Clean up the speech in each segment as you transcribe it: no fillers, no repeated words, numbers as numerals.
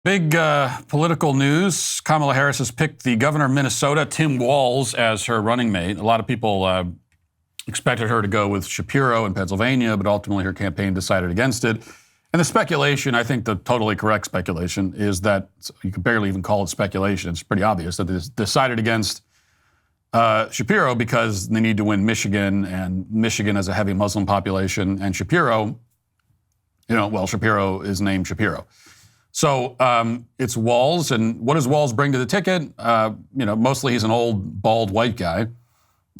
Big political news. Kamala Harris has picked the governor of Minnesota, Tim Walz, as her running mate. A lot of people expected her to go with Shapiro in Pennsylvania, but ultimately her campaign decided against it. And the speculation, I think the totally correct speculation, is that you could barely even call it speculation. It's pretty obvious that they decided against Shapiro because they need to win Michigan, and Michigan has a heavy Muslim population, and Shapiro, Shapiro is named Shapiro. So it's Walz, and what does Walz bring to the ticket? Mostly he's an old, bald, white guy.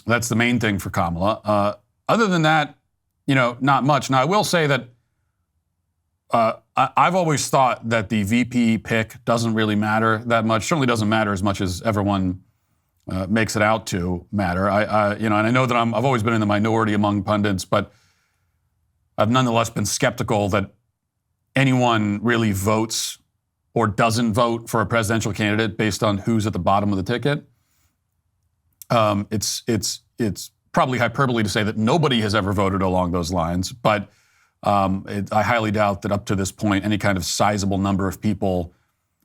That's the main thing for Kamala. Other than that, not much. Now, I will say that I've always thought that the VP pick doesn't really matter that much. Certainly doesn't matter as much as everyone makes it out to matter. And I know that I've always been in the minority among pundits, but I've nonetheless been skeptical that anyone really votes or doesn't vote for a presidential candidate based on who's at the bottom of the ticket. It's probably hyperbole to say that nobody has ever voted along those lines, but I highly doubt that up to this point any kind of sizable number of people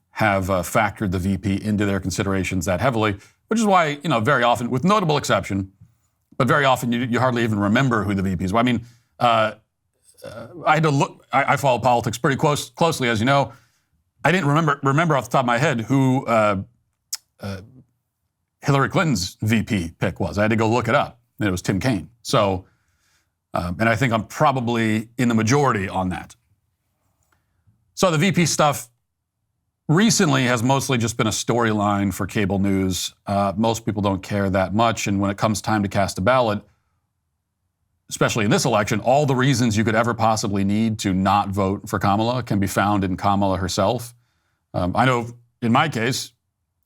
have factored the VP into their considerations that heavily, which is why, very often, with notable exception, but very often you hardly even remember who the VPs were. I mean, I had to look. I follow politics pretty closely, as you know. I didn't remember off the top of my head who Hillary Clinton's VP pick was. I had to go look it up, and it was Tim Kaine. So, and I think I'm probably in the majority on that. So the VP stuff recently has mostly just been a storyline for cable news. Most people don't care that much, and when it comes time to cast a ballot, especially in this election, all the reasons you could ever possibly need to not vote for Kamala can be found in Kamala herself. I know in my case,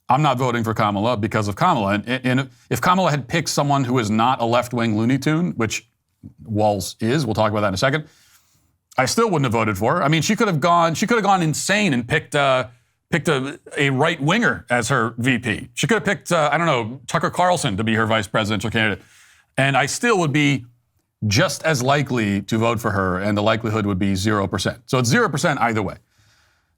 I'm not voting for Kamala because of Kamala. And if Kamala had picked someone who is not a left-wing Looney Tune, which Walz is, we'll talk about that in a second, I still wouldn't have voted for her. I mean, she could have gone insane and picked a right-winger as her VP. She could have picked, Tucker Carlson to be her vice presidential candidate. And I still would be just as likely to vote for her, and the likelihood would be 0%. So it's 0% either way.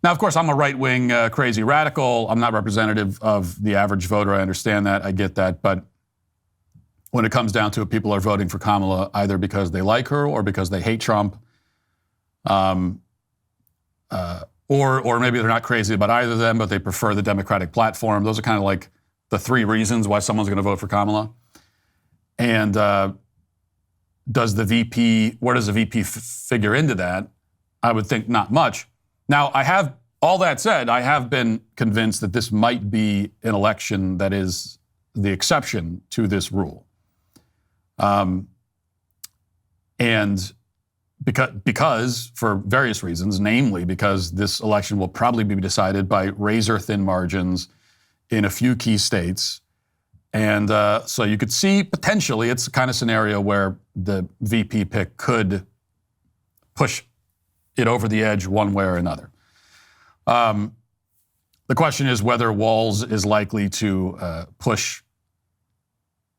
Now, of course, I'm a right-wing crazy radical. I'm not representative of the average voter. I understand that. I get that. But when it comes down to it, people are voting for Kamala either because they like her or because they hate Trump. Or maybe they're not crazy about either of them, but they prefer the Democratic platform. Those are kind of like the three reasons why someone's going to vote for Kamala. And where does the VP figure into that? I would think not much. Now, all that said, I have been convinced that this might be an election that is the exception to this rule. And because for various reasons, namely because this election will probably be decided by razor-thin margins in a few key states. And so you could see potentially it's the kind of scenario where the VP pick could push it over the edge one way or another. The question is whether Walz is likely to push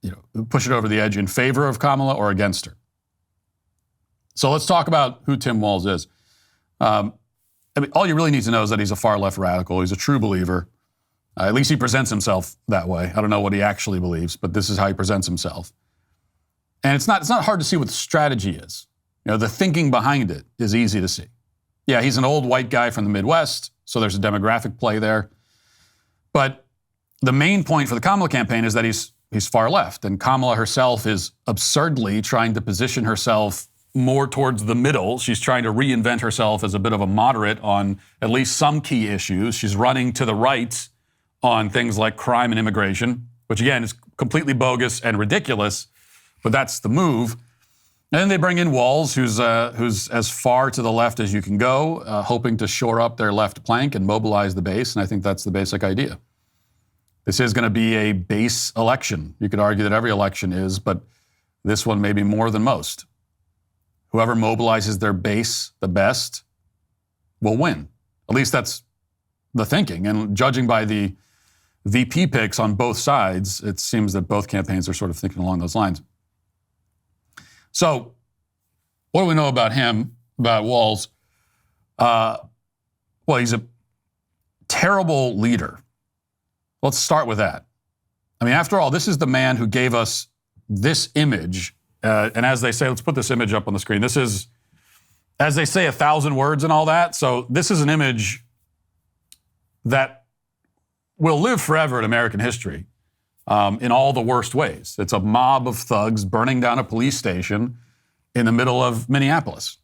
it over the edge in favor of Kamala or against her. So let's talk about who Tim Walz is. All you really need to know is that he's a far-left radical. He's a true believer. At least he presents himself that way. I don't know what he actually believes, but this is how he presents himself. And it's not hard to see what the strategy is. The thinking behind it is easy to see. Yeah, he's an old white guy from the Midwest, so there's a demographic play there. But the main point for the Kamala campaign is that he's far left, and Kamala herself is absurdly trying to position herself more towards the middle. She's trying to reinvent herself as a bit of a moderate on at least some key issues. She's running to the right on things like crime and immigration, which again is completely bogus and ridiculous, but that's the move. And then they bring in Walz, who's as far to the left as you can go, hoping to shore up their left plank and mobilize the base, and I think that's the basic idea. This is going to be a base election. You could argue that every election is, but this one may be more than most. Whoever mobilizes their base the best will win. At least that's the thinking. And judging by the VP picks on both sides, it seems that both campaigns are sort of thinking along those lines. So what do we know about him, about Walz? Well, he's terrible leader. Let's start with that. I mean, after all, this is the man who gave us this image. And as they say, let's put this image up on the screen. This is, as they say, 1,000 words and all that. So this is an image that will live forever in American history in all the worst ways. It's a mob of thugs burning down a police station in the middle of Minneapolis.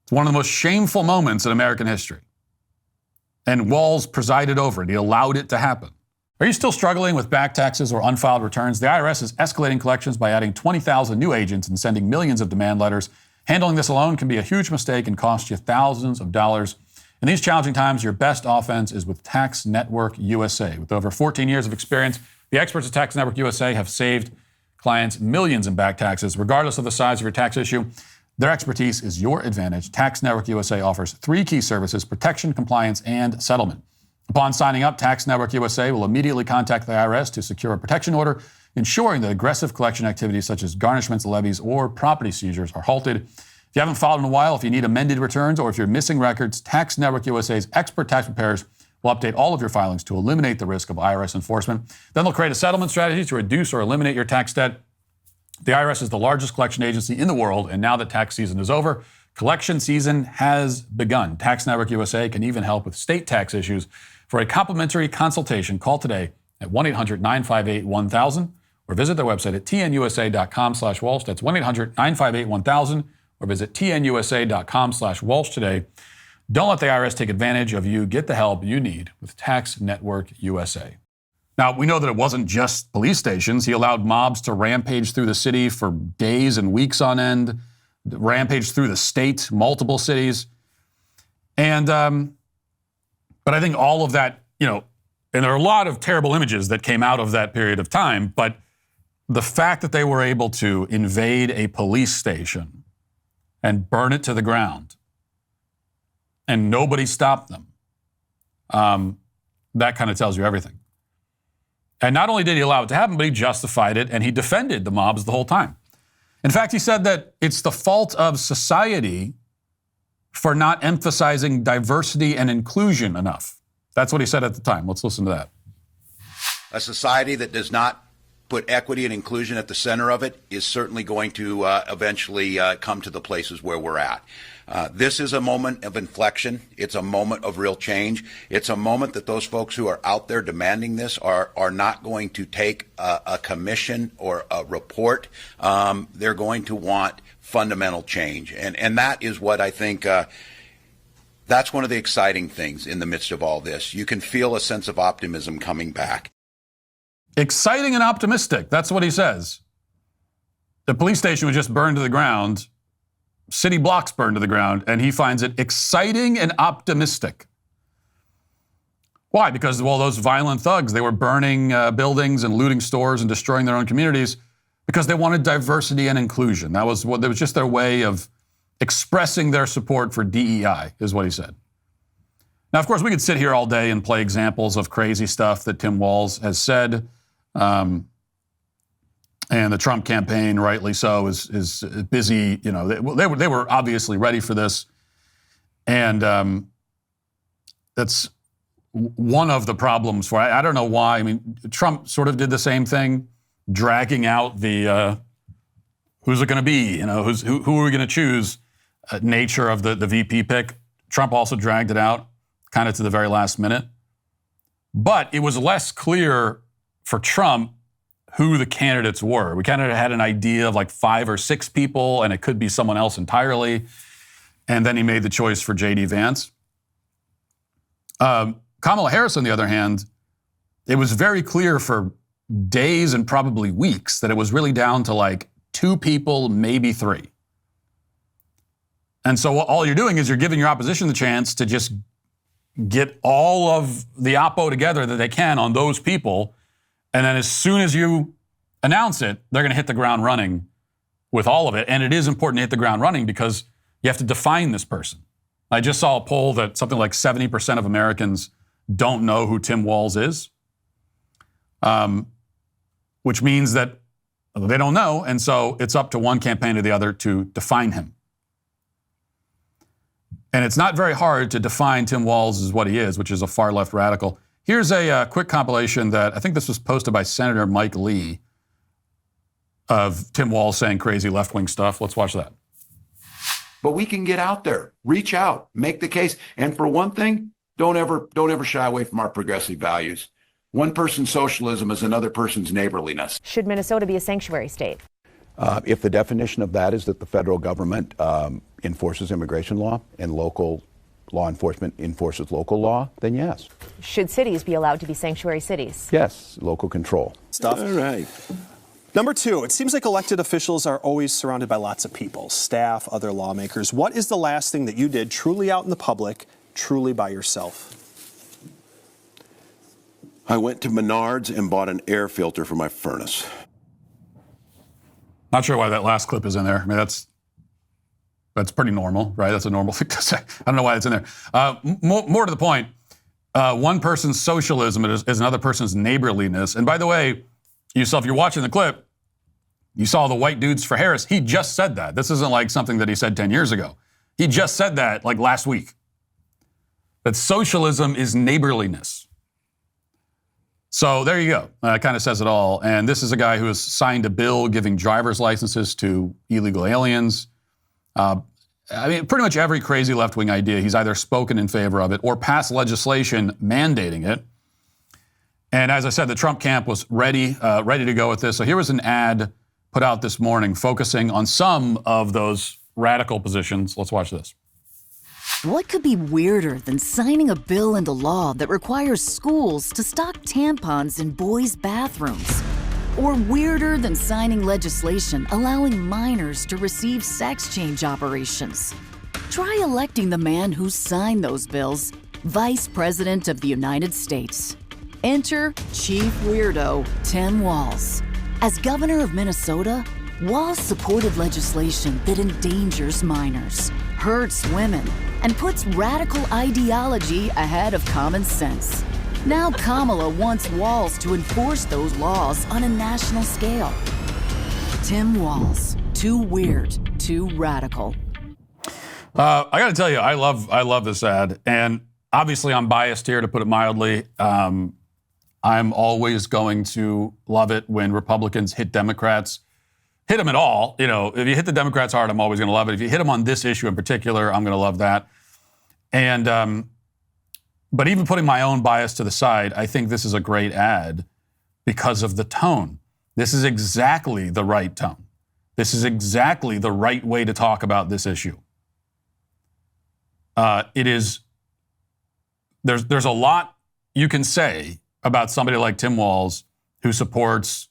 It's one of the most shameful moments in American history. And Walz presided over it. He allowed it to happen. Are you still struggling with back taxes or unfiled returns? The IRS is escalating collections by adding 20,000 new agents and sending millions of demand letters. Handling this alone can be a huge mistake and cost you thousands of dollars. In these challenging times, your best offense is with Tax Network USA. With over 14 years of experience, the experts at Tax Network USA have saved clients millions in back taxes. Regardless of the size of your tax issue, their expertise is your advantage. Tax Network USA offers 3 key services: protection, compliance, and settlement. Upon signing up, Tax Network USA will immediately contact the IRS to secure a protection order, ensuring that aggressive collection activities such as garnishments, levies, or property seizures are halted. If you haven't filed in a while, if you need amended returns, or if you're missing records, Tax Network USA's expert tax preparers will update all of your filings to eliminate the risk of IRS enforcement. Then they'll create a settlement strategy to reduce or eliminate your tax debt. The IRS is the largest collection agency in the world, and now that tax season is over, collection season has begun. Tax Network USA can even help with state tax issues. For a complimentary consultation, call today at 1-800-958-1000 or visit their website at tnusa.com/Walsh. That's 1-800-958-1000 or visit tnusa.com/Walsh today. Don't let the IRS take advantage of you. Get the help you need with Tax Network USA. Now, we know that it wasn't just police stations. He allowed mobs to rampage through the city for days and weeks on end, rampage through the state, multiple cities. And, but I think all of that, and there are a lot of terrible images that came out of that period of time, but the fact that they were able to invade a police station and burn it to the ground and nobody stopped them, that kind of tells you everything. And not only did he allow it to happen, but he justified it and he defended the mobs the whole time. In fact, he said that it's the fault of society for not emphasizing diversity and inclusion enough. That's what he said at the time. Let's listen to that. A society that does not put equity and inclusion at the center of it is certainly going to eventually come to the places where we're at. This is a moment of inflection. It's a moment of real change. It's a moment that those folks who are out there demanding this are not going to take a commission or a report. They're going to want fundamental change. And that is what I think, that's one of the exciting things in the midst of all this. You can feel a sense of optimism coming back. Exciting and optimistic. That's what he says. The police station was just burned to the ground. City blocks burned to the ground, and he finds it exciting and optimistic. Why? Because, well, those violent thugs, they were burning buildings and looting stores and destroying their own communities because they wanted diversity and inclusion. That was just their way of expressing their support for DEI, is what he said. Now, of course, we could sit here all day and play examples of crazy stuff that Tim Walz has said. And the Trump campaign, rightly so, is busy. They were obviously ready for this, and that's one of the problems for. I don't know why. I mean, Trump sort of did the same thing, dragging out the who's it going to be? Who are we going to choose? Nature of the VP pick. Trump also dragged it out, kind of to the very last minute. But it was less clear for Trump who the candidates were. We kind of had an idea of like 5 or 6 people, and it could be someone else entirely. And then he made the choice for J.D. Vance. Kamala Harris, on the other hand, it was very clear for days and probably weeks that it was really down to like 2 people, maybe 3. And so all you're doing is you're giving your opposition the chance to just get all of the oppo together that they can on those people. And then as soon as you announce it, they're going to hit the ground running with all of it. And it is important to hit the ground running because you have to define this person. I just saw a poll that something like 70% of Americans don't know who Tim Walz is, which means that they don't know. And so it's up to one campaign or the other to define him. And it's not very hard to define Tim Walz as what he is, which is a far-left radical. Here's a quick compilation that I think this was posted by Senator Mike Lee of Tim Walz saying crazy left-wing stuff. Let's watch that. But we can get out there, reach out, make the case. And for one thing, don't ever shy away from our progressive values. One person's socialism is another person's neighborliness. Should Minnesota be a sanctuary state? If the definition of that is that the federal government enforces immigration law and local law enforcement enforces local law, then yes. Should cities be allowed to be sanctuary cities? Yes, local control. Stuff. All right. Number two, it seems like elected officials are always surrounded by lots of people, staff, other lawmakers. What is the last thing that you did truly out in the public, truly by yourself? I went to Menards and bought an air filter for my furnace. Not sure why that last clip is in there. I mean, that's pretty normal, right? That's a normal thing to say. I don't know why it's in there. More to the point, one person's socialism is another person's neighborliness. And by the way, if you're watching the clip, you saw the white dudes for Harris. He just said that. This isn't like something that he said 10 years ago. He just said that like last week. That socialism is neighborliness. So there you go. It kind of says it all. And this is a guy who has signed a bill giving driver's licenses to illegal aliens. I mean, pretty much every crazy left-wing idea, he's either spoken in favor of it or passed legislation mandating it. And as I said, the Trump camp was ready to go with this. So here was an ad put out this morning focusing on some of those radical positions. Let's watch this. What could be weirder than signing a bill into law that requires schools to stock tampons in boys' bathrooms? Or weirder than signing legislation allowing minors to receive sex change operations? Try electing the man who signed those bills Vice President of the United States. Enter Chief Weirdo Tim Walz. As governor of Minnesota, Walz supported legislation that endangers minors, hurts women, and puts radical ideology ahead of common sense. Now Kamala wants Walz to enforce those laws on a national scale. Tim Walz, too weird, too radical. I got to tell you, I love this ad, and obviously I'm biased here, to put it mildly. I'm always going to love it when Republicans hit Democrats. Hit them at all. You know, if you hit the Democrats hard, I'm always going to love it. If you hit them on this issue in particular, I'm going to love that. And but even putting my own bias to the side, I think this is a great ad because of the tone. This is exactly the right tone. This is exactly the right way to talk about this issue. It is. There's a lot you can say about somebody like Tim Walz who supports,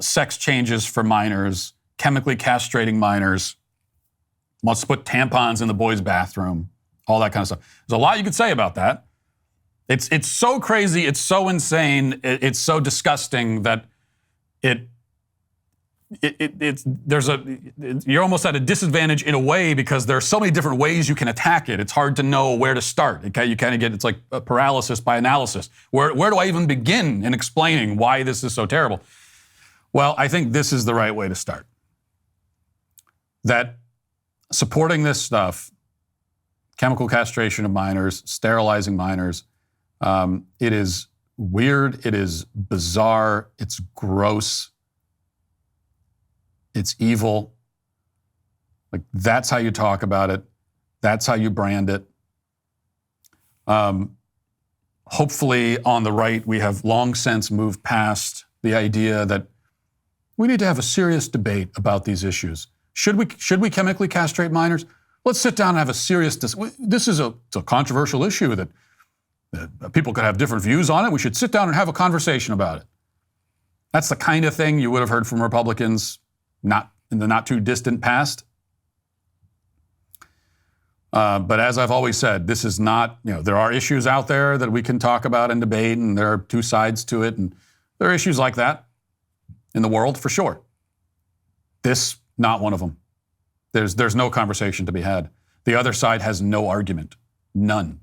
sex changes for minors, chemically castrating minors, wants to put tampons in the boys' bathroom, all that kind of stuff. There's a lot you could say about that. It's so crazy, it's so insane, it's so disgusting that you're almost at a disadvantage in a way because there are so many different ways you can attack it. It's hard to know where to start. You kind of get, it's like a paralysis by analysis. Where do I even begin in explaining why this is so terrible? Well, I think this is the right way to start. That supporting this stuff, chemical castration of minors, sterilizing minors, it is weird, it is bizarre, it's gross, it's evil. Like, that's how you talk about it. That's how you brand it. Hopefully on the right, we have long since moved past the idea that we need to have a serious debate about these issues. Should we chemically castrate minors? Let's sit down and have a serious this is a controversial issue that people could have different views on it. We should sit down and have a conversation about it. That's the kind of thing you would have heard from Republicans not in the not too distant past. But as I've always said, this is not, there are issues out there that we can talk about and debate, and there are two sides to it, and there are issues like that in the world for sure. This, not one of them. There's no conversation to be had. The other side has no argument. None.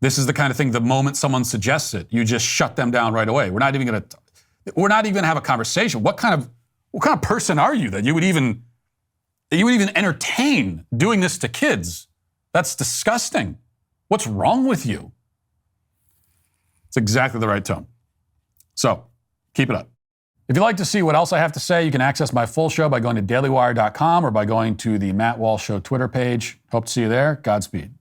This is the kind of thing, the moment someone suggests it, you just shut them down right away. We're not even going to have a conversation. What kind of person are you that you would even That you would even entertain doing this to kids. That's disgusting. What's wrong with you? It's exactly the right tone. So, keep it up. If you'd like to see what else I have to say, you can access my full show by going to dailywire.com or by going to the Matt Walsh Show Twitter page. Hope to see you there. Godspeed.